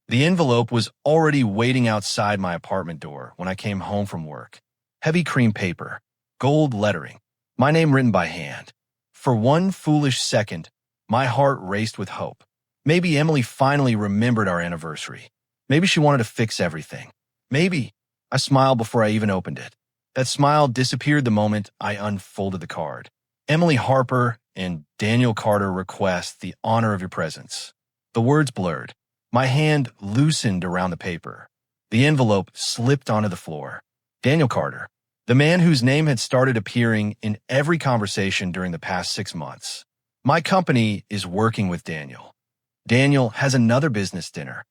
The envelope was already waiting outside my apartment door when I came home from work. Heavy cream paper, gold lettering, my name written by hand. For one foolish second, my heart raced with hope. Maybe Emily finally remembered our anniversary. Maybe she wanted to fix everything. Maybe. I smiled before I even opened it. That smile disappeared the moment I unfolded the card. Emily Harper and Daniel Carter request the honor of your presence. The words blurred. My hand loosened around the paper. The envelope slipped onto the floor. Daniel Carter, the man whose name had started appearing in every conversation during the past 6 months. My company is working with Daniel. Daniel has another business dinner.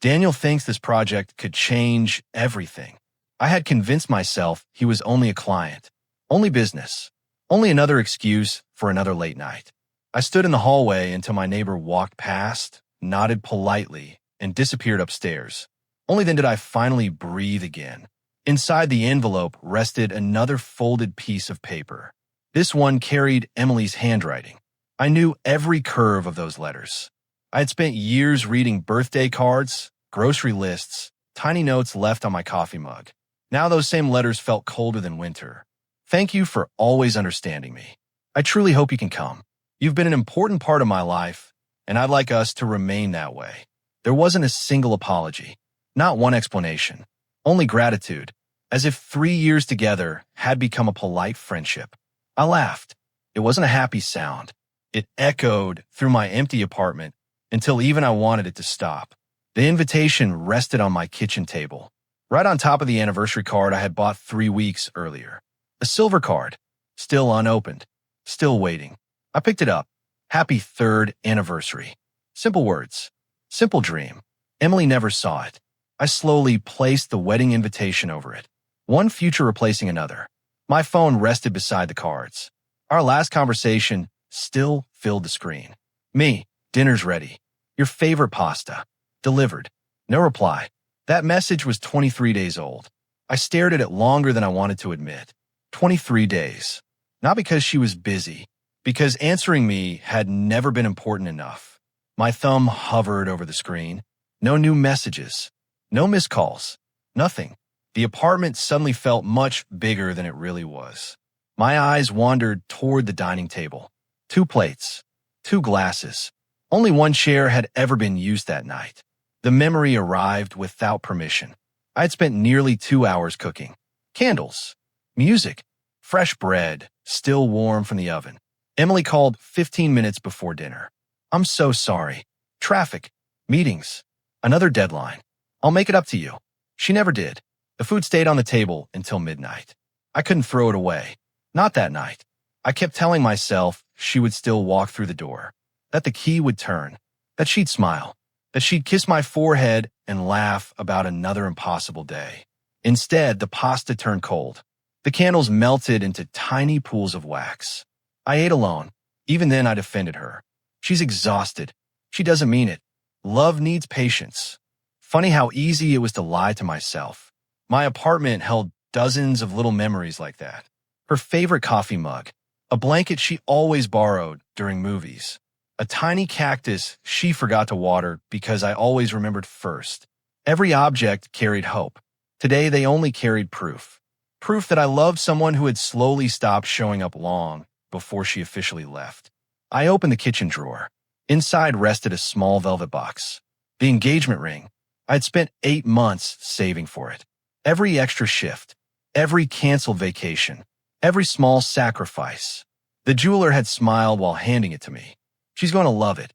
Daniel thinks this project could change everything. I had convinced myself he was only a client, only business, only another excuse for another late night. I stood in the hallway until my neighbor walked past, nodded politely, and disappeared upstairs. Only then did I finally breathe again. Inside the envelope rested another folded piece of paper. This one carried Emily's handwriting. I knew every curve of those letters. I had spent years reading birthday cards, grocery lists, tiny notes left on my coffee mug. Now those same letters felt colder than winter. Thank you for always understanding me. I truly hope you can come. You've been an important part of my life, and I'd like us to remain that way. There wasn't a single apology, not one explanation, only gratitude, as if 3 years together had become a polite friendship. I laughed. It wasn't a happy sound. It echoed through my empty apartment until even I wanted it to stop. The invitation rested on my kitchen table, right on top of the anniversary card I had bought 3 weeks earlier. A silver card, still unopened, still waiting. I picked it up. Happy 3rd anniversary. Simple words. Simple dream. Emily never saw it. I slowly placed the wedding invitation over it, one future replacing another. My phone rested beside the cards. Our last conversation still filled the screen. Me, dinner's ready. Your favorite pasta. Delivered. No reply. That message was 23 days old. I stared at it longer than I wanted to admit. 23 days. Not because she was busy, because answering me had never been important enough. My thumb hovered over the screen. No new messages. No missed calls. Nothing. The apartment suddenly felt much bigger than it really was. My eyes wandered toward the dining table. 2 plates. 2 glasses. Only one chair had ever been used that night. The memory arrived without permission. I had spent nearly 2 hours cooking. Candles. Music. Fresh bread, still warm from the oven. Emily called 15 minutes before dinner. I'm so sorry. Traffic. Meetings. Another deadline. I'll make it up to you. She never did. The food stayed on the table until midnight. I couldn't throw it away. Not that night. I kept telling myself she would still walk through the door, that the key would turn, that she'd smile, that she'd kiss my forehead and laugh about another impossible day. Instead, the pasta turned cold. The candles melted into tiny pools of wax. I ate alone. Even then, I defended her. She's exhausted. She doesn't mean it. Love needs patience. Funny how easy it was to lie to myself. My apartment held dozens of little memories like that. Her favorite coffee mug, a blanket she always borrowed during movies, a tiny cactus she forgot to water because I always remembered first. Every object carried hope. Today, they only carried proof. Proof that I loved someone who had slowly stopped showing up long before she officially left. I opened the kitchen drawer. Inside rested a small velvet box. The engagement ring. I'd spent 8 months saving for it. Every extra shift, every canceled vacation, every small sacrifice. The jeweler had smiled while handing it to me. She's going to love it.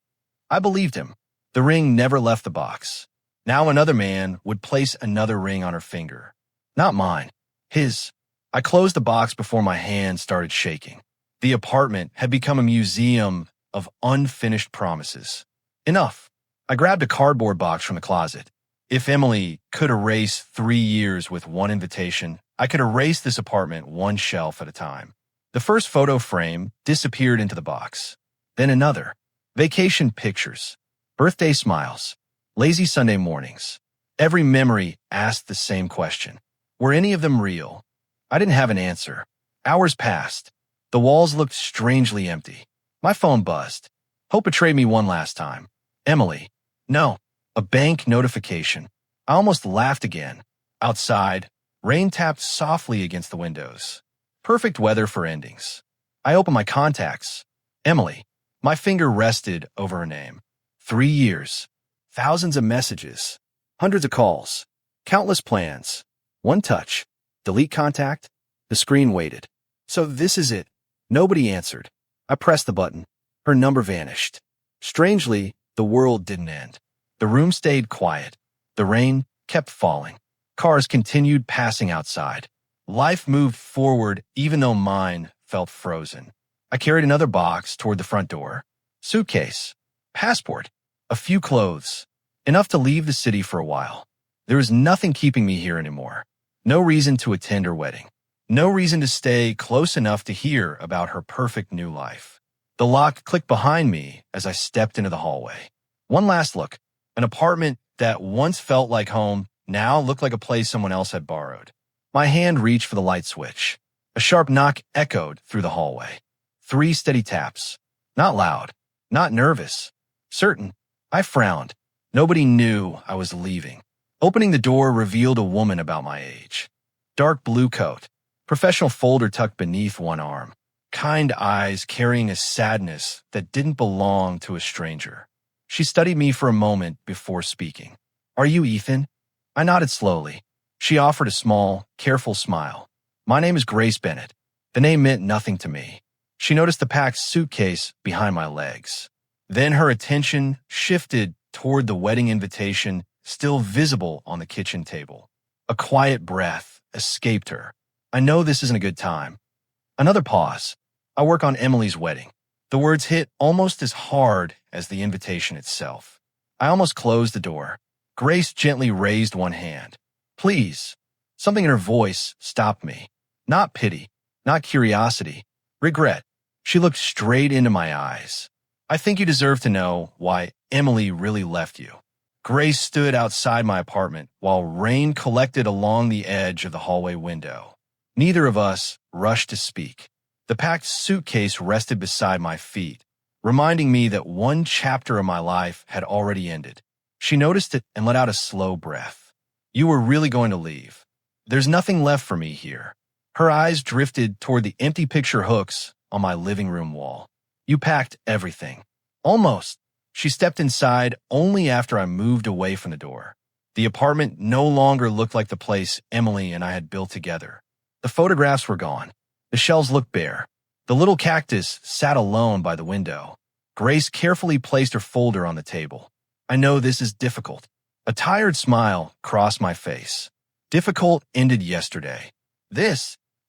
I believed him. The ring never left the box. Now another man would place another ring on her finger. Not mine. His. I closed the box before my hands started shaking. The apartment had become a museum of unfinished promises. Enough. I grabbed a cardboard box from the closet. If Emily could erase 3 years with one invitation, I could erase this apartment one shelf at a time. The first photo frame disappeared into the box. Then another. Vacation pictures. Birthday smiles. Lazy Sunday mornings. Every memory asked the same question. Were any of them real? I didn't have an answer. Hours passed. The walls looked strangely empty. My phone buzzed. Hope betrayed me one last time. Emily. No. A bank notification. I almost laughed again. Outside, rain tapped softly against the windows. Perfect weather for endings. I opened my contacts. Emily. My finger rested over her name. 3 years. Thousands of messages. Hundreds of calls. Countless plans. One touch. Delete contact. The screen waited. So this is it. Nobody answered. I pressed the button. Her number vanished. Strangely, the world didn't end. The room stayed quiet. The rain kept falling. Cars continued passing outside. Life moved forward even though mine felt frozen. I carried another box toward the front door. Suitcase. Passport. A few clothes. Enough to leave the city for a while. There was nothing keeping me here anymore. No reason to attend her wedding. No reason to stay close enough to hear about her perfect new life. The lock clicked behind me as I stepped into the hallway. One last look. An apartment that once felt like home now looked like a place someone else had borrowed. My hand reached for the light switch. A sharp knock echoed through the hallway. 3 steady taps. Not loud. Not nervous. Certain. I frowned. Nobody knew I was leaving. Opening the door revealed a woman about my age. Dark blue coat. Professional folder tucked beneath one arm. Kind eyes carrying a sadness that didn't belong to a stranger. She studied me for a moment before speaking. Are you Ethan? I nodded slowly. She offered a small, careful smile. My name is Grace Bennett. The name meant nothing to me. She noticed the packed suitcase behind my legs. Then her attention shifted toward the wedding invitation still visible on the kitchen table. A quiet breath escaped her. I know this isn't a good time. Another pause. I work on Emily's wedding. The words hit almost as hard as the invitation itself. I almost closed the door. Grace gently raised one hand. Please. Something in her voice stopped me. Not pity, not curiosity, regret. She looked straight into my eyes. I think you deserve to know why Emily really left you. Grace stood outside my apartment while rain collected along the edge of the hallway window. Neither of us rushed to speak. The packed suitcase rested beside my feet, reminding me that one chapter of my life had already ended. She noticed it and let out a slow breath. You were really going to leave. There's nothing left for me here. Her eyes drifted toward the empty picture hooks on my living room wall. You packed everything. Almost. She stepped inside only after I moved away from the door. The apartment no longer looked like the place Emily and I had built together. The photographs were gone. The shelves looked bare. The little cactus sat alone by the window. Grace carefully placed her folder on the table. I know this is difficult. A tired smile crossed my face. Difficult ended yesterday.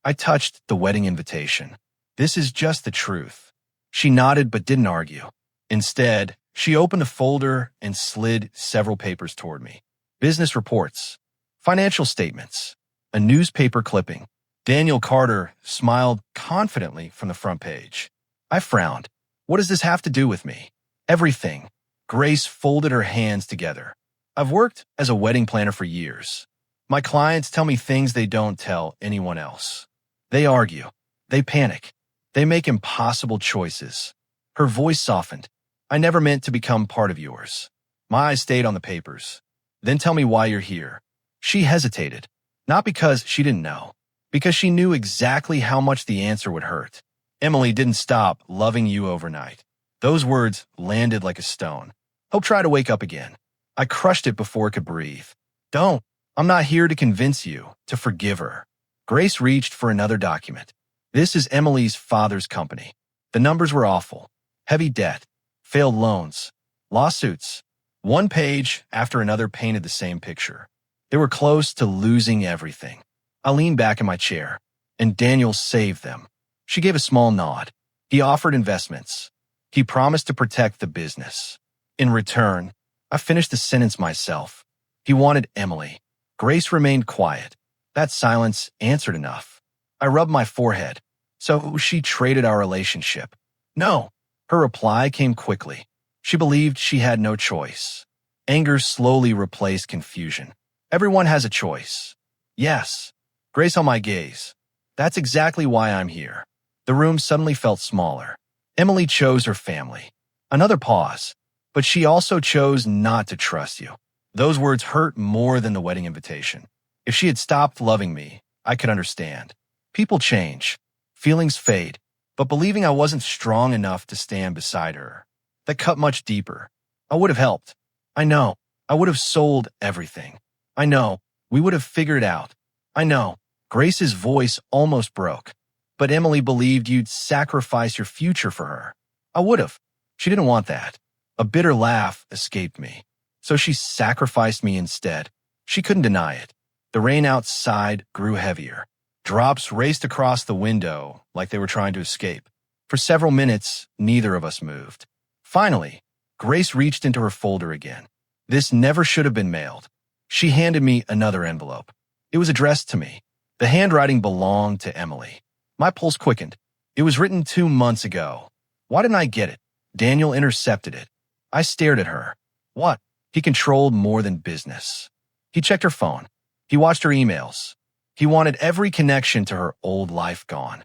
I touched the wedding invitation. This is just the truth. She nodded but didn't argue. Instead, she opened the folder and slid several papers toward me. Business reports, financial statements, a newspaper clipping. Daniel Carter smiled confidently from the front page. I frowned. What does this have to do with me? Everything. Grace folded her hands together. I've worked as a wedding planner for years. My clients tell me things they don't tell anyone else. They argue. They panic. They make impossible choices. Her voice softened. I never meant to become part of yours. My eyes stayed on the papers. Then tell me why you're here. She hesitated. Not because she didn't know. Because she knew exactly how much the answer would hurt. Emily didn't stop loving you overnight. Those words landed like a stone. Hope try to wake up again. I crushed it before it could breathe. Don't. I'm not here to convince you to forgive her. Grace reached for another document. This is Emily's father's company. The numbers were awful. Heavy debt. Failed loans. Lawsuits. One page after another painted the same picture. They were close to losing everything. I leaned back in my chair, and Daniel saved them. She gave a small nod. He offered investments. He promised to protect the business. In return, I finished the sentence myself. He wanted Emily. Grace remained quiet. That silence answered enough. I rubbed my forehead. So she traded our relationship. No. Her reply came quickly. She believed she had no choice. Anger slowly replaced confusion. Everyone has a choice. Yes. Grace on my gaze. That's exactly why I'm here. The room suddenly felt smaller. Emily chose her family. Another pause. But she also chose not to trust you. Those words hurt more than the wedding invitation. If she had stopped loving me, I could understand. People change. Feelings fade. But believing I wasn't strong enough to stand beside her, that cut much deeper. I would have helped. I know. I would have sold everything. I know. We would have figured it out. I know. Grace's voice almost broke. But Emily believed you'd sacrifice your future for her. I would have. She didn't want that. A bitter laugh escaped me. So she sacrificed me instead. She couldn't deny it. The rain outside grew heavier. Drops raced across the window like they were trying to escape. For several minutes, neither of us moved. Finally, Grace reached into her folder again. This never should have been mailed. She handed me another envelope. It was addressed to me. The handwriting belonged to Emily. My pulse quickened. It was written 2 months ago. Why didn't I get it? Daniel intercepted it. I stared at her. What? He controlled more than business. He checked her phone. He watched her emails. He wanted every connection to her old life gone.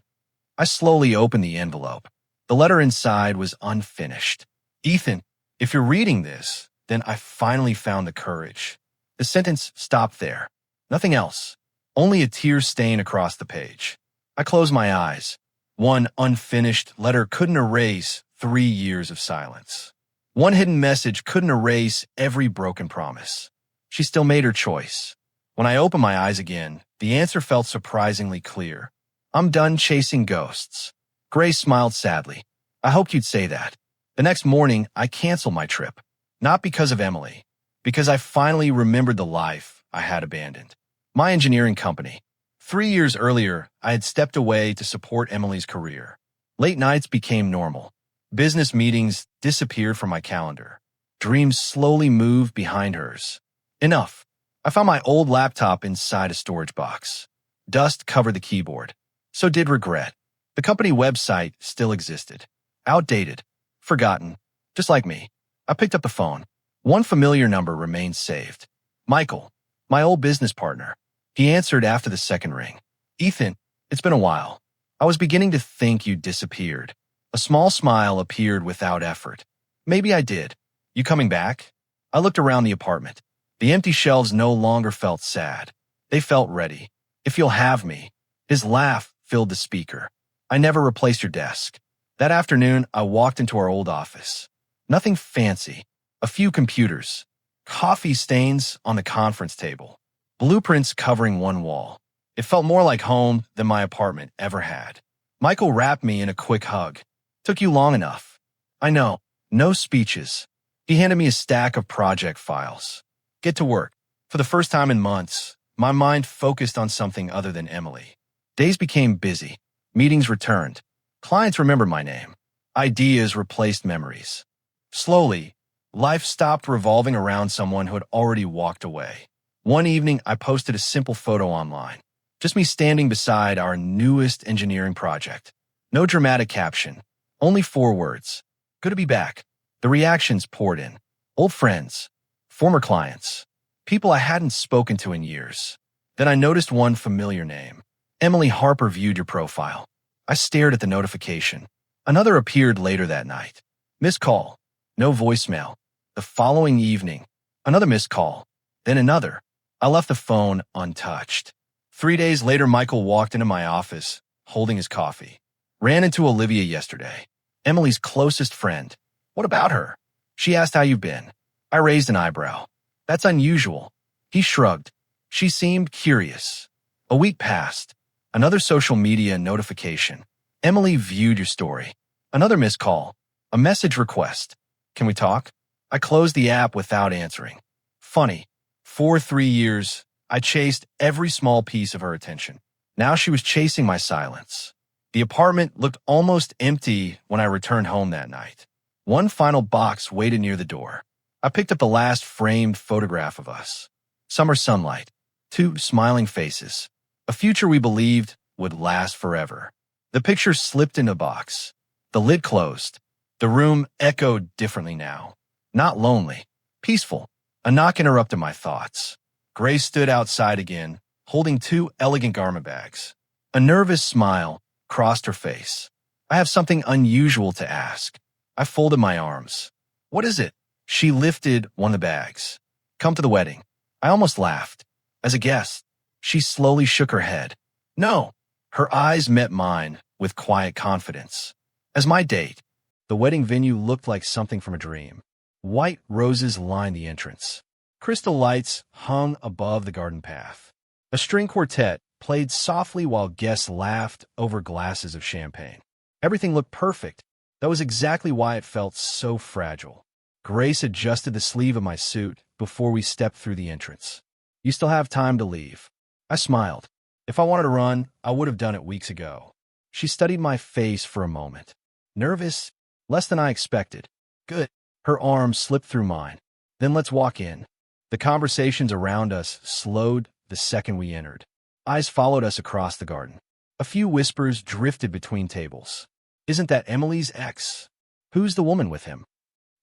I slowly opened the envelope. The letter inside was unfinished. Ethan, if you're reading this, then I finally found the courage. The sentence stopped there. Nothing else. Only a tear stain across the page. I closed my eyes. One unfinished letter couldn't erase 3 years of silence. One hidden message couldn't erase every broken promise. She still made her choice. When I opened my eyes again, the answer felt surprisingly clear. I'm done chasing ghosts. Grace smiled sadly. I hoped you'd say that. The next morning, I canceled my trip. Not because of Emily, because I finally remembered the life I had abandoned. My engineering company. 3 years earlier, I had stepped away to support Emily's career. Late nights became normal. Business meetings disappeared from my calendar. Dreams slowly moved behind hers. Enough. I found my old laptop inside a storage box. Dust covered the keyboard. So did regret. The company website still existed. Outdated. Forgotten. Just like me. I picked up the phone. One familiar number remained saved. Michael, my old business partner. He answered after the second ring. Ethan, it's been a while. I was beginning to think you disappeared. A small smile appeared without effort. Maybe I did. You coming back? I looked around the apartment. The empty shelves no longer felt sad. They felt ready. If you'll have me. His laugh filled the speaker. I never replaced your desk. That afternoon, I walked into our old office. Nothing fancy. A few computers. Coffee stains on the conference table. Blueprints covering one wall. It felt more like home than my apartment ever had. Michael wrapped me in a quick hug. Took you long enough. I know. No speeches. He handed me a stack of project files. Get to work. For the first time in months, my mind focused on something other than Emily. Days became busy. Meetings returned. Clients remembered my name. Ideas replaced memories. Slowly, life stopped revolving around someone who had already walked away. One evening, I posted a simple photo online. Just me standing beside our newest engineering project. No dramatic caption. Only 4 words. Good to be back. The reactions poured in. Old friends. Former clients. People I hadn't spoken to in years. Then I noticed one familiar name. Emily Harper viewed your profile. I stared at the notification. Another appeared later that night. Missed call. No voicemail. The following evening, another missed call. Then another. I left the phone untouched. 3 days later, Michael walked into my office, holding his coffee. Ran into Olivia yesterday. Emily's closest friend. What about her? She asked how you've been. I raised an eyebrow. That's unusual. He shrugged. She seemed curious. A week passed. Another social media notification. Emily viewed your story. Another missed call. A message request. Can we talk? I closed the app without answering. Funny. For 3 years, I chased every small piece of her attention. Now she was chasing my silence. The apartment looked almost empty when I returned home that night. One final box waited near the door. I picked up the last framed photograph of us. Summer sunlight. 2 smiling faces. A future we believed would last forever. The picture slipped in a box. The lid closed. The room echoed differently now. Not lonely. Peaceful. A knock interrupted my thoughts. Grace stood outside again, holding 2 elegant garment bags. A nervous smile crossed her face. I have something unusual to ask. I folded my arms. What is it? She lifted one of the bags. Come to the wedding. I almost laughed. As a guest, she slowly shook her head. No. Her eyes met mine with quiet confidence. As my date, the wedding venue looked like something from a dream. White roses lined the entrance. Crystal lights hung above the garden path. A string quartet played softly while guests laughed over glasses of champagne. Everything looked perfect. That was exactly why it felt so fragile. Grace adjusted the sleeve of my suit before we stepped through the entrance. You still have time to leave. I smiled. If I wanted to run, I would have done it weeks ago. She studied my face for a moment. Nervous? Less than I expected. Good. Her arm slipped through mine. Then let's walk in. The conversations around us slowed the second we entered. Eyes followed us across the garden. A few whispers drifted between tables. Isn't that Emily's ex? Who's the woman with him?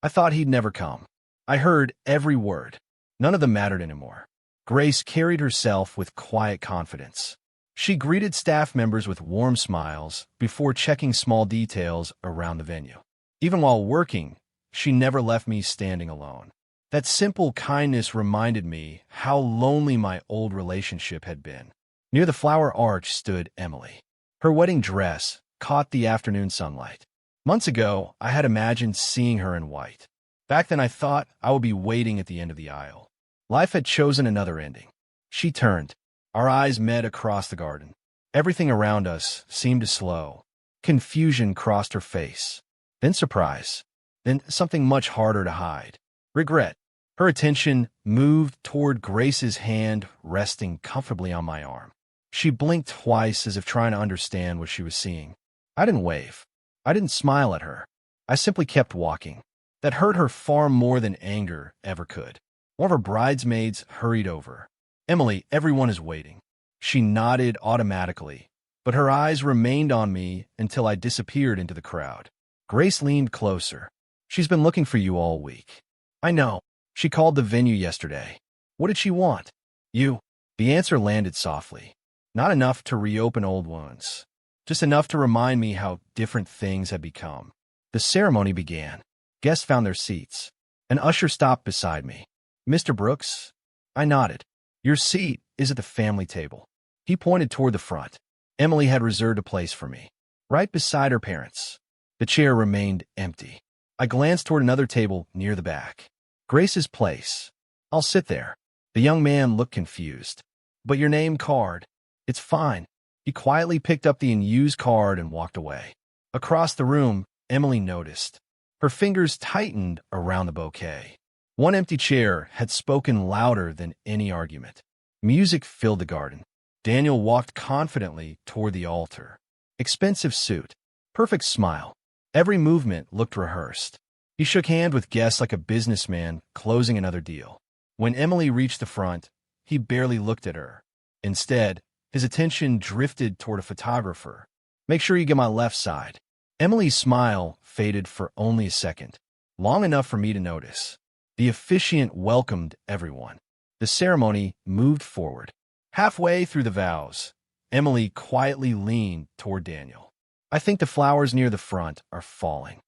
I thought he'd never come. I heard every word. None of them mattered anymore. Grace carried herself with quiet confidence. She greeted staff members with warm smiles before checking small details around the venue. Even while working, she never left me standing alone. That simple kindness reminded me how lonely my old relationship had been. Near the flower arch stood Emily. Her wedding dress caught the afternoon sunlight. Months ago, I had imagined seeing her in white. Back then, I thought I would be waiting at the end of the aisle. Life had chosen another ending. She turned. Our eyes met across the garden. Everything around us seemed to slow. Confusion crossed her face. Then surprise. Then something much harder to hide. Regret. Her attention moved toward Grace's hand resting comfortably on my arm. She blinked twice as if trying to understand what she was seeing. I didn't wave. I didn't smile at her. I simply kept walking. That hurt her far more than anger ever could. One of her bridesmaids hurried over. Emily, everyone is waiting. She nodded automatically, but her eyes remained on me until I disappeared into the crowd. Grace leaned closer. She's been looking for you all week. I know. She called the venue yesterday. What did she want? You. The answer landed softly. Not enough to reopen old wounds. Just enough to remind me how different things had become. The ceremony began. Guests found their seats. An usher stopped beside me. Mr. Brooks? I nodded. Your seat is at the family table. He pointed toward the front. Emily had reserved a place for me, right beside her parents. The chair remained empty. I glanced toward another table near the back. Grace's place. I'll sit there. The young man looked confused. But your name card. It's fine. He quietly picked up the unused card and walked away. Across the room, Emily noticed. Her fingers tightened around the bouquet. One empty chair had spoken louder than any argument. Music filled the garden. Daniel walked confidently toward the altar. Expensive suit. Perfect smile. Every movement looked rehearsed. He shook hands with guests like a businessman closing another deal. When Emily reached the front, he barely looked at her. Instead, his attention drifted toward a photographer. Make sure you get my left side. Emily's smile faded for only a second, long enough for me to notice. The officiant welcomed everyone. The ceremony moved forward. Halfway through the vows, Emily quietly leaned toward Daniel. I think the flowers near the front are falling.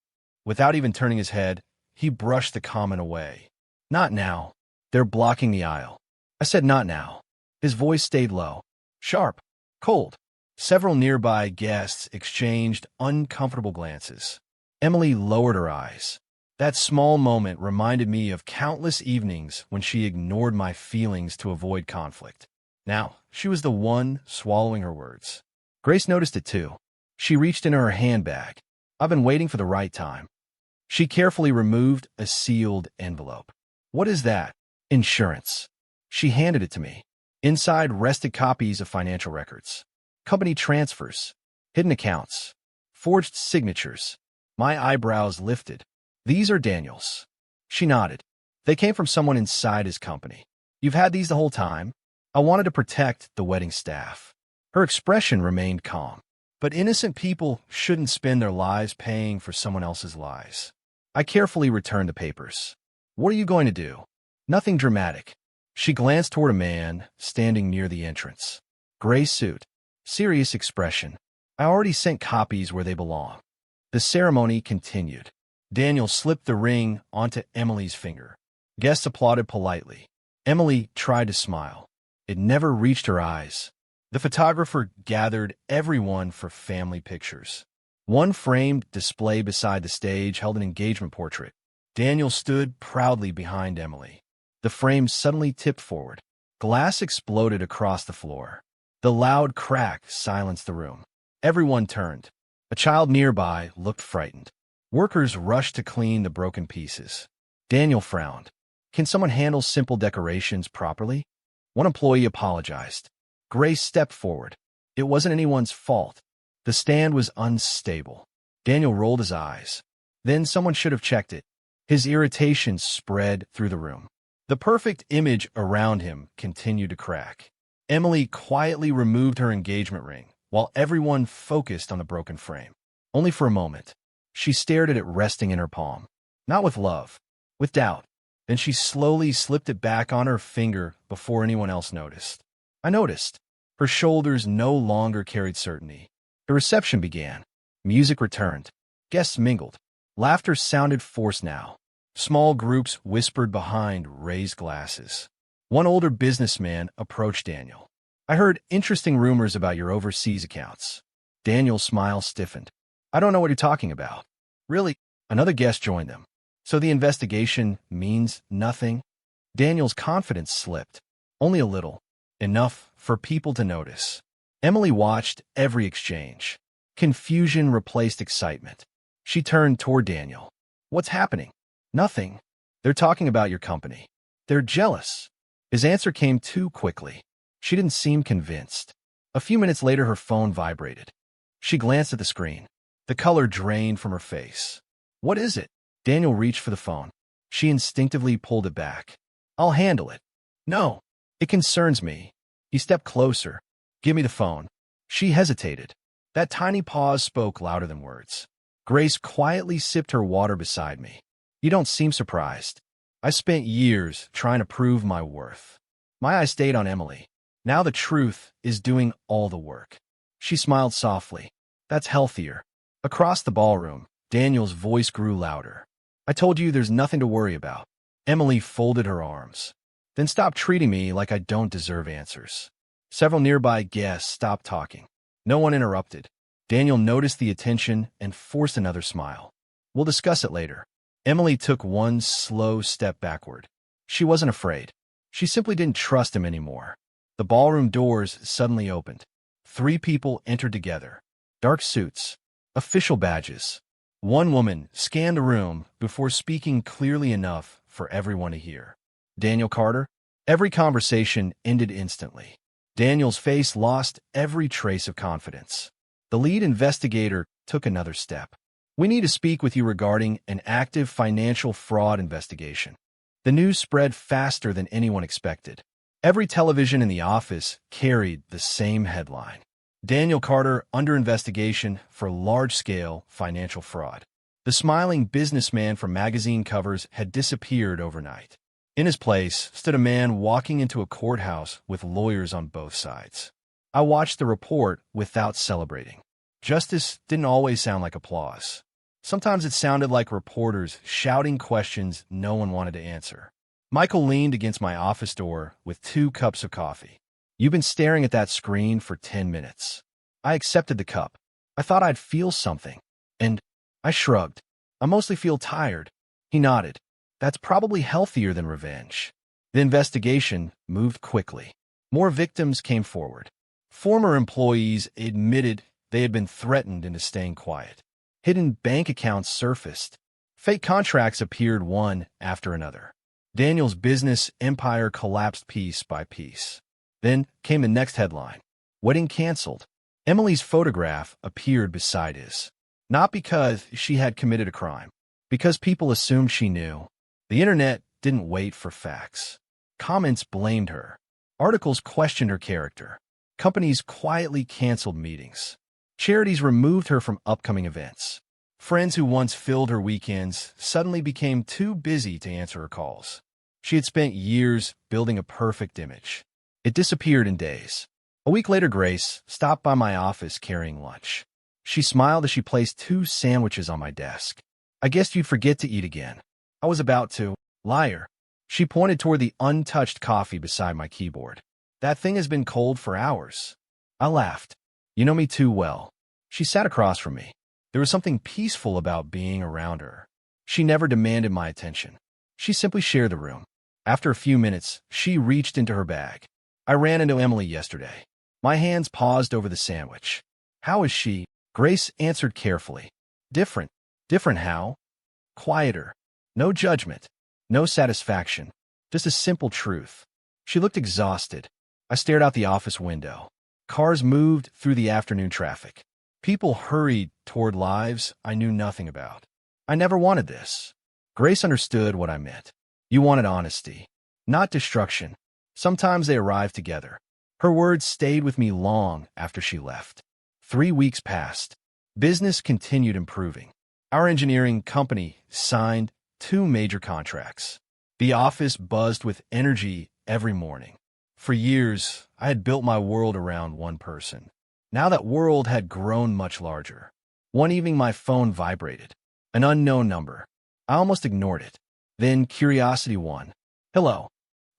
Without even turning his head, he brushed the comment away. Not now. They're blocking the aisle. I said not now. His voice stayed low, sharp, cold. Several nearby guests exchanged uncomfortable glances. Emily lowered her eyes. That small moment reminded me of countless evenings when she ignored my feelings to avoid conflict. Now, she was the one swallowing her words. Grace noticed it too. She reached into her handbag. I've been waiting for the right time. She carefully removed a sealed envelope. What is that? Insurance. She handed it to me. Inside rested copies of financial records, company transfers, hidden accounts, forged signatures. My eyebrows lifted. These are Daniel's. She nodded. They came from someone inside his company. You've had these the whole time? I wanted to protect the wedding staff. Her expression remained calm. But innocent people shouldn't spend their lives paying for someone else's lies. I carefully returned the papers. What are you going to do? Nothing dramatic. She glanced toward a man standing near the entrance. Gray suit. Serious expression. I already sent copies where they belong. The ceremony continued. Daniel slipped the ring onto Emily's finger. Guests applauded politely. Emily tried to smile. It never reached her eyes. The photographer gathered everyone for family pictures. One framed display beside the stage held an engagement portrait. Daniel stood proudly behind Emily. The frame suddenly tipped forward. Glass exploded across the floor. The loud crack silenced the room. Everyone turned. A child nearby looked frightened. Workers rushed to clean the broken pieces. Daniel frowned. Can someone handle simple decorations properly? One employee apologized. Grace stepped forward. It wasn't anyone's fault. The stand was unstable. Daniel rolled his eyes. Then someone should have checked it. His irritation spread through the room. The perfect image around him continued to crack. Emily quietly removed her engagement ring, while everyone focused on the broken frame. Only for a moment. She stared at it resting in her palm. Not with love, with doubt. Then she slowly slipped it back on her finger before anyone else noticed. I noticed. Her shoulders no longer carried certainty. The reception began. Music returned. Guests mingled. Laughter sounded forced now. Small groups whispered behind raised glasses. One older businessman approached Daniel. I heard interesting rumors about your overseas accounts. Daniel's smile stiffened. I don't know what you're talking about. Really? Another guest joined them. So the investigation means nothing? Daniel's confidence slipped. Only a little. Enough for people to notice. Emily watched every exchange. Confusion replaced excitement. She turned toward Daniel. What's happening? Nothing. They're talking about your company. They're jealous. His answer came too quickly. She didn't seem convinced. A few minutes later, her phone vibrated. She glanced at the screen. The color drained from her face. What is it? Daniel reached for the phone. She instinctively pulled it back. I'll handle it. No, it concerns me. He stepped closer. Give me the phone. She hesitated. That tiny pause spoke louder than words. Grace quietly sipped her water beside me. You don't seem surprised. I spent years trying to prove my worth. My eyes stayed on Emily. Now the truth is doing all the work. She smiled softly. That's healthier. Across the ballroom, Daniel's voice grew louder. I told you there's nothing to worry about. Emily folded her arms. Then stop treating me like I don't deserve answers. Several nearby guests stopped talking. No one interrupted. Daniel noticed the attention and forced another smile. We'll discuss it later. Emily took one slow step backward. She wasn't afraid. She simply didn't trust him anymore. The ballroom doors suddenly opened. 3 people entered together. Dark suits. Official badges. One woman scanned the room before speaking clearly enough for everyone to hear. Daniel Carter? Every conversation ended instantly. Daniel's face lost every trace of confidence. The lead investigator took another step. We need to speak with you regarding an active financial fraud investigation. The news spread faster than anyone expected. Every television in the office carried the same headline. Daniel Carter under investigation for large-scale financial fraud. The smiling businessman from magazine covers had disappeared overnight. In his place stood a man walking into a courthouse with lawyers on both sides. I watched the report without celebrating. Justice didn't always sound like applause. Sometimes it sounded like reporters shouting questions no one wanted to answer. Michael leaned against my office door with 2 cups of coffee. You've been staring at that screen for 10 minutes. I accepted the cup. I thought I'd feel something. And I shrugged. I mostly feel tired. He nodded. That's probably healthier than revenge. The investigation moved quickly. More victims came forward. Former employees admitted they had been threatened into staying quiet. Hidden bank accounts surfaced. Fake contracts appeared one after another. Daniel's business empire collapsed piece by piece. Then came the next headline. Wedding canceled. Emily's photograph appeared beside his. Not because she had committed a crime. Because people assumed she knew. The internet didn't wait for facts. Comments blamed her. Articles questioned her character. Companies quietly canceled meetings. Charities removed her from upcoming events. Friends who once filled her weekends suddenly became too busy to answer her calls. She had spent years building a perfect image. It disappeared in days. A week later, Grace stopped by my office carrying lunch. She smiled as she placed 2 sandwiches on my desk. I guess you'd forget to eat again. I was about to. Liar. She pointed toward the untouched coffee beside my keyboard. That thing has been cold for hours. I laughed. You know me too well. She sat across from me. There was something peaceful about being around her. She never demanded my attention. She simply shared the room. After a few minutes, she reached into her bag. I ran into Emily yesterday. My hands paused over the sandwich. How is she? Grace answered carefully. Different. Different how? Quieter. No judgment. No satisfaction. Just a simple truth. She looked exhausted. I stared out the office window. Cars moved through the afternoon traffic. People hurried toward lives I knew nothing about. I never wanted this. Grace understood what I meant. You wanted honesty, not destruction. Sometimes they arrived together. Her words stayed with me long after she left. 3 weeks passed. Business continued improving. Our engineering company signed 2 major contracts. The office buzzed with energy every morning. For years, I had built my world around one person. Now that world had grown much larger. One evening my phone vibrated. An unknown number. I almost ignored it. Then curiosity won. Hello.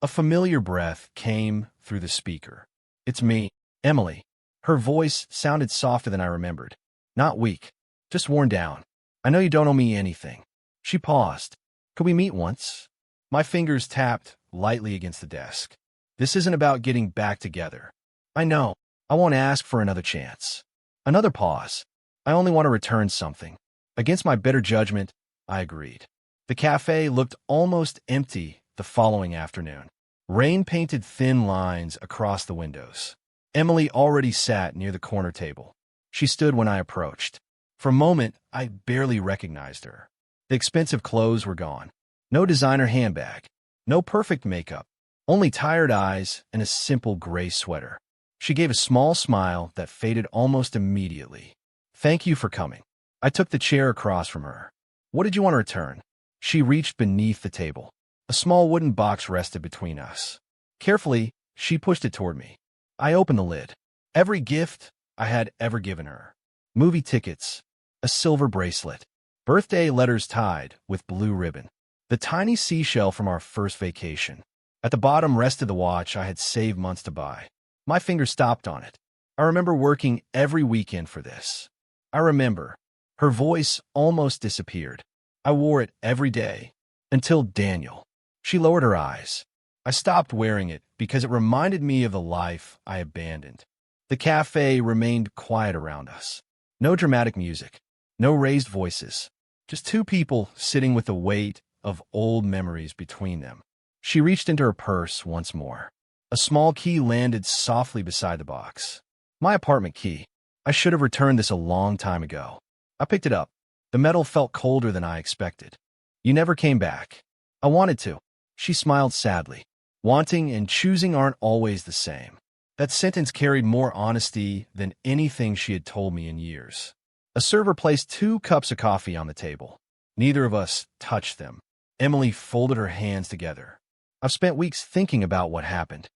A familiar breath came through the speaker. It's me, Emily. Her voice sounded softer than I remembered. Not weak, just worn down. I know you don't owe me anything. She paused. Could we meet once? My fingers tapped lightly against the desk. This isn't about getting back together. I know. I won't ask for another chance. Another pause. I only want to return something. Against my better judgment, I agreed. The cafe looked almost empty the following afternoon. Rain painted thin lines across the windows. Emily already sat near the corner table. She stood when I approached. For a moment, I barely recognized her. The expensive clothes were gone. No designer handbag. No perfect makeup. Only tired eyes and a simple gray sweater. She gave a small smile that faded almost immediately. Thank you for coming. I took the chair across from her. What did you want to return? She reached beneath the table. A small wooden box rested between us. Carefully, she pushed it toward me. I opened the lid. Every gift I had ever given her. Movie tickets, a silver bracelet, birthday letters tied with blue ribbon, the tiny seashell from our first vacation. At the bottom rested the watch I had saved months to buy. My finger stopped on it. I remember working every weekend for this. I remember. Her voice almost disappeared. I wore it every day. Until Daniel. She lowered her eyes. I stopped wearing it because it reminded me of the life I abandoned. The cafe remained quiet around us. No dramatic music. No raised voices. Just 2 people sitting with the weight of old memories between them. She reached into her purse once more. A small key landed softly beside the box. My apartment key. I should have returned this a long time ago. I picked it up. The metal felt colder than I expected. You never came back. I wanted to. She smiled sadly. Wanting and choosing aren't always the same. That sentence carried more honesty than anything she had told me in years. A server placed 2 cups of coffee on the table. Neither of us touched them. Emily folded her hands together. I've spent weeks thinking about what happened.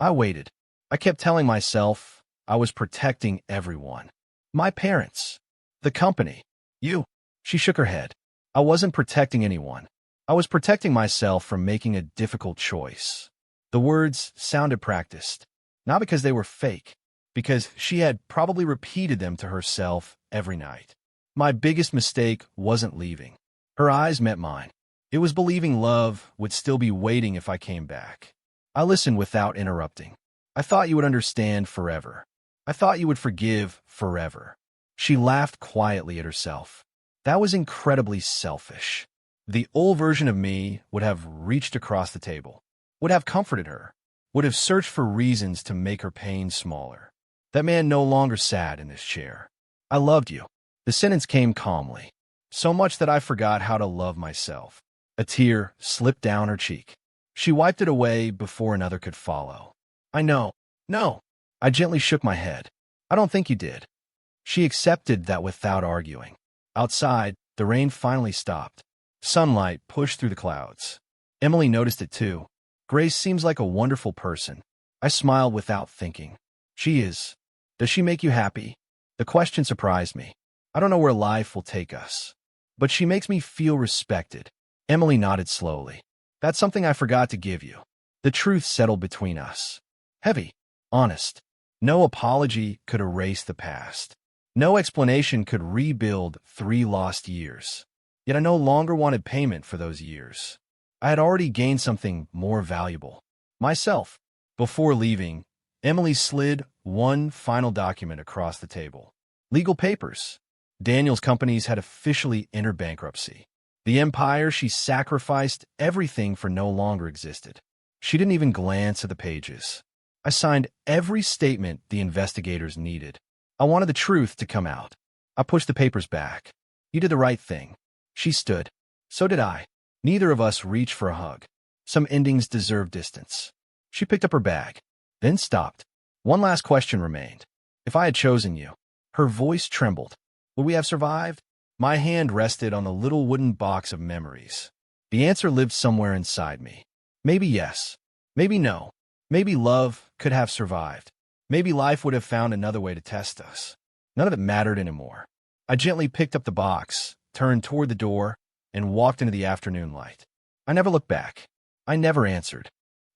I waited. I kept telling myself I was protecting everyone. My parents. The company. You. She shook her head. I wasn't protecting anyone. I was protecting myself from making a difficult choice. The words sounded practiced. Not because they were fake. Because she had probably repeated them to herself every night. My biggest mistake wasn't leaving. Her eyes met mine. It was believing love would still be waiting if I came back. I listened without interrupting. I thought you would understand forever. I thought you would forgive forever. She laughed quietly at herself. That was incredibly selfish. The old version of me would have reached across the table, would have comforted her, would have searched for reasons to make her pain smaller. That man no longer sat in this chair. I loved you. The sentence came calmly, so much that I forgot how to love myself. A tear slipped down her cheek. She wiped it away before another could follow. I know. No. I gently shook my head. I don't think you did. She accepted that without arguing. Outside, the rain finally stopped. Sunlight pushed through the clouds. Emily noticed it too. Grace seems like a wonderful person. I smiled without thinking. She is. Does she make you happy? The question surprised me. I don't know where life will take us. but she makes me feel respected. Emily nodded slowly. That's something I forgot to give you. The truth settled between us. Heavy, honest. No apology could erase the past. No explanation could rebuild 3 lost years. Yet I no longer wanted payment for those years. I had already gained something more valuable. Myself. Before leaving, Emily slid one final document across the table. Legal papers. Daniel's companies had officially entered bankruptcy. The empire she sacrificed everything for no longer existed. She didn't even glance at the pages. I signed every statement the investigators needed. I wanted the truth to come out. I pushed the papers back. You did the right thing. She stood. So did I. Neither of us reached for a hug. Some endings deserve distance. She picked up her bag, then stopped. One last question remained. If I had chosen you, her voice trembled, would we have survived? My hand rested on the little wooden box of memories. The answer lived somewhere inside me. Maybe yes. Maybe no. Maybe love could have survived. Maybe life would have found another way to test us. None of it mattered anymore. I gently picked up the box, turned toward the door, and walked into the afternoon light. I never looked back. I never answered.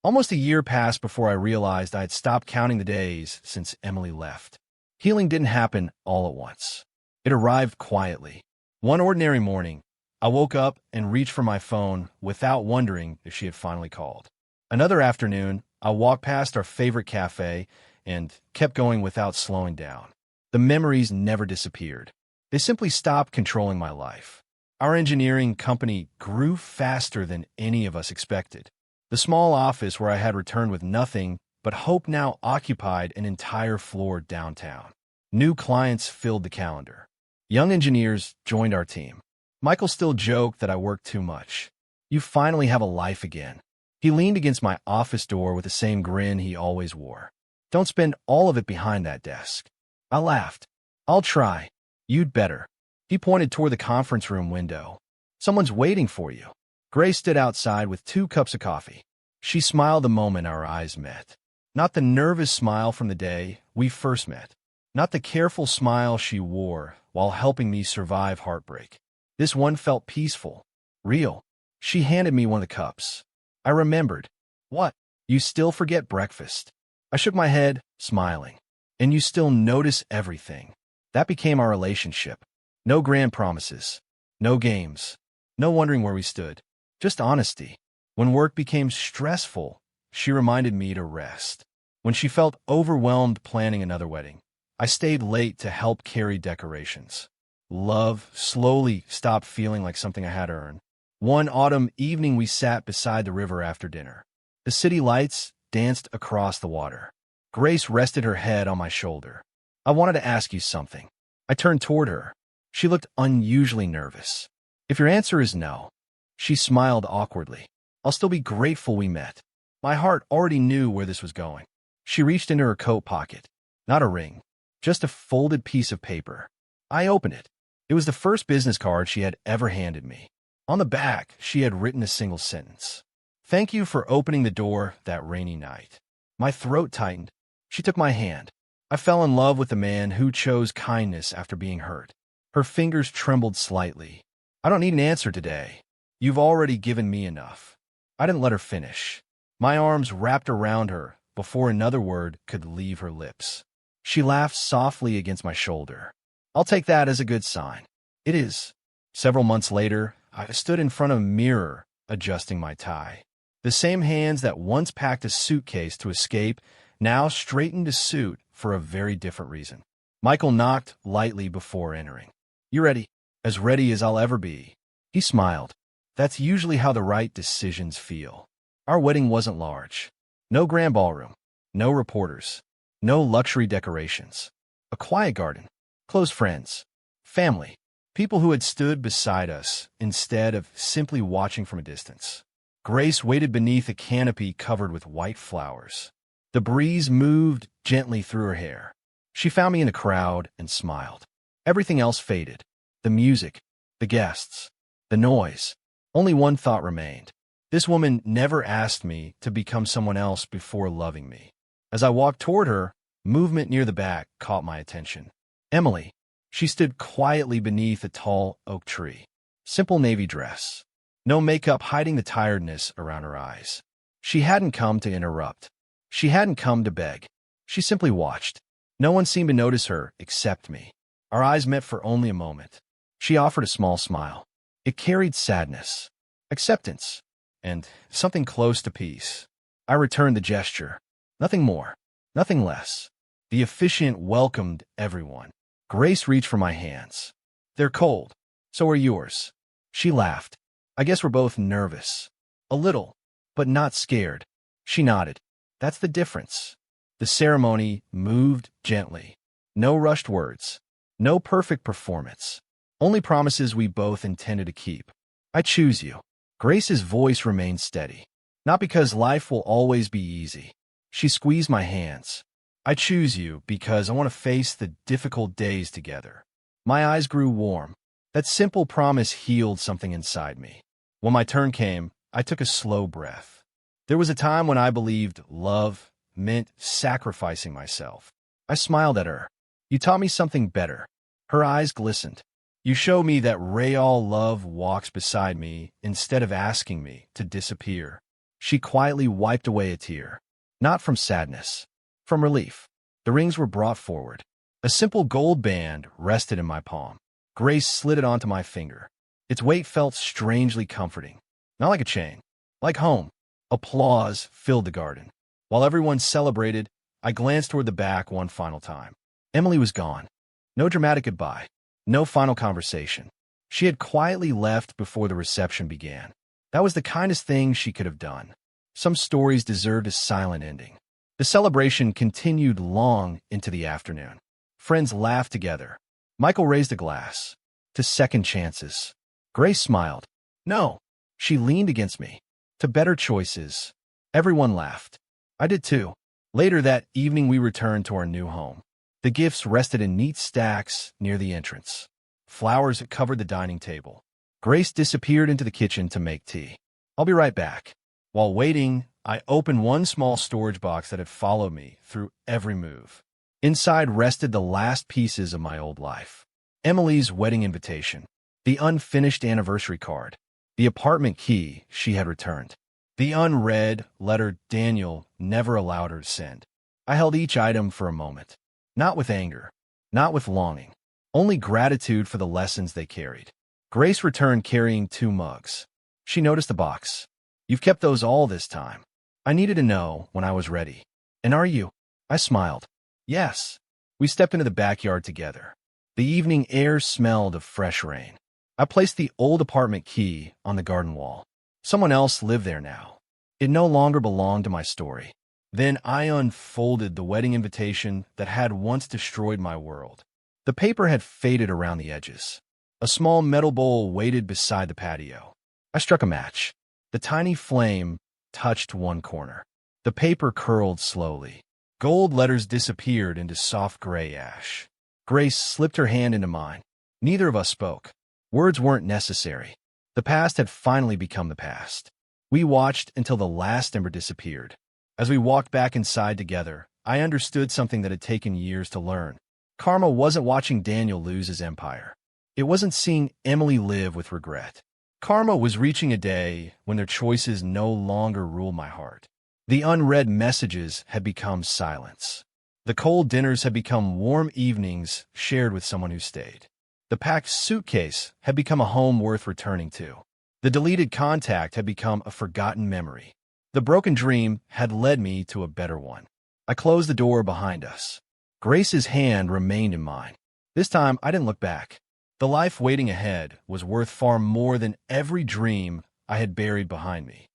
Almost a year passed before I realized I had stopped counting the days since Emily left. Healing didn't happen all at once. It arrived quietly. One ordinary morning, I woke up and reached for my phone without wondering if she had finally called. Another afternoon, I walked past our favorite cafe and kept going without slowing down. The memories never disappeared. They simply stopped controlling my life. Our engineering company grew faster than any of us expected. The small office where I had returned with nothing but hope now occupied an entire floor downtown. New clients filled the calendar. Young engineers joined our team. Michael still joked that I worked too much. You finally have a life again. He leaned against my office door with the same grin he always wore. Don't spend all of it behind that desk. I laughed. I'll try. You'd better. He pointed toward the conference room window. Someone's waiting for you. Grace stood outside with 2 cups of coffee. She smiled the moment our eyes met. Not the nervous smile from the day we first met. Not the careful smile she wore while helping me survive heartbreak. This one felt peaceful, real. She handed me one of the cups. I remembered. What? You still forget breakfast? I shook my head, smiling. And you still notice everything. That became our relationship. No grand promises. No games. No wondering where we stood. Just honesty. When work became stressful, she reminded me to rest. When she felt overwhelmed planning another wedding, I stayed late to help carry decorations. Love slowly stopped feeling like something I had to earn. One autumn evening we sat beside the river after dinner. The city lights danced across the water. Grace rested her head on my shoulder. I wanted to ask you something. I turned toward her. She looked unusually nervous. If your answer is no, she smiled awkwardly. I'll still be grateful we met. My heart already knew where this was going. She reached into her coat pocket. Not a ring, just a folded piece of paper. I opened it. It was the first business card she had ever handed me. On the back, she had written a single sentence. Thank you for opening the door that rainy night. My throat tightened. She took my hand. I fell in love with the man who chose kindness after being hurt. Her fingers trembled slightly. I don't need an answer today. You've already given me enough. I didn't let her finish. My arms wrapped around her before another word could leave her lips. She laughed softly against my shoulder. I'll take that as a good sign. It is. Several months later, I stood in front of a mirror, adjusting my tie. The same hands that once packed a suitcase to escape now straightened a suit for a very different reason. Michael knocked lightly before entering. You ready? As ready as I'll ever be. He smiled. That's usually how the right decisions feel. Our wedding wasn't large. No grand ballroom. No reporters. No luxury decorations. A quiet garden. Close friends. Family. People who had stood beside us instead of simply watching from a distance. Grace waited beneath a canopy covered with white flowers. The breeze moved gently through her hair. She found me in the crowd and smiled. Everything else faded. The music, the guests, the noise. Only one thought remained. This woman never asked me to become someone else before loving me. As I walked toward her, movement near the back caught my attention. Emily. She stood quietly beneath a tall oak tree. Simple navy dress. No makeup hiding the tiredness around her eyes. She hadn't come to interrupt. She hadn't come to beg. She simply watched. No one seemed to notice her except me. Our eyes met for only a moment. She offered a small smile. It carried sadness, acceptance, and something close to peace. I returned the gesture. Nothing more, nothing less. The officiant welcomed everyone. Grace reached for my hands. They're cold. So are yours. She laughed. I guess we're both nervous. A little, but not scared. She nodded. That's the difference. The ceremony moved gently. No rushed words. No perfect performance. Only promises we both intended to keep. I choose you. Grace's voice remained steady. Not because life will always be easy. She squeezed my hands. I choose you because I want to face the difficult days together. My eyes grew warm. That simple promise healed something inside me. When my turn came, I took a slow breath. There was a time when I believed love meant sacrificing myself. I smiled at her. You taught me something better. Her eyes glistened. You showed me that real love walks beside me instead of asking me to disappear. She quietly wiped away a tear. Not from sadness, from relief. The rings were brought forward. A simple gold band rested in my palm. Grace slid it onto my finger. Its weight felt strangely comforting. Not like a chain, like home. Applause filled the garden. While everyone celebrated, I glanced toward the back one final time. Emily was gone. No dramatic goodbye. No final conversation. She had quietly left before the reception began. That was the kindest thing she could have done. Some stories deserved a silent ending. The celebration continued long into the afternoon. Friends laughed together. Michael raised a glass. To second chances. Grace smiled. No. She leaned against me. To better choices. Everyone laughed. I did too. Later that evening we returned to our new home. The gifts rested in neat stacks near the entrance. Flowers covered the dining table. Grace disappeared into the kitchen to make tea. I'll be right back. While waiting, I opened one small storage box that had followed me through every move. Inside rested the last pieces of my old life. Emily's wedding invitation, the unfinished anniversary card, the apartment key she had returned, the unread letter Daniel never allowed her to send. I held each item for a moment, not with anger, not with longing, only gratitude for the lessons they carried. Grace returned carrying 2 mugs. She noticed the box. You've kept those all this time. I needed to know when I was ready. And are you? I smiled. Yes. We stepped into the backyard together. The evening air smelled of fresh rain. I placed the old apartment key on the garden wall. Someone else lived there now. It no longer belonged to my story. Then I unfolded the wedding invitation that had once destroyed my world. The paper had faded around the edges. A small metal bowl waited beside the patio. I struck a match. The tiny flame touched one corner. The paper curled slowly. Gold letters disappeared into soft gray ash. Grace slipped her hand into mine. Neither of us spoke. Words weren't necessary. The past had finally become the past. We watched until the last ember disappeared. As we walked back inside together, I understood something that had taken years to learn. Karma wasn't watching Daniel lose his empire. It wasn't seeing Emily live with regret. Karma was reaching a day when their choices no longer ruled my heart. The unread messages had become silence. The cold dinners had become warm evenings shared with someone who stayed. The packed suitcase had become a home worth returning to. The deleted contact had become a forgotten memory. The broken dream had led me to a better one. I closed the door behind us. Grace's hand remained in mine. This time, I didn't look back. The life waiting ahead was worth far more than every dream I had buried behind me.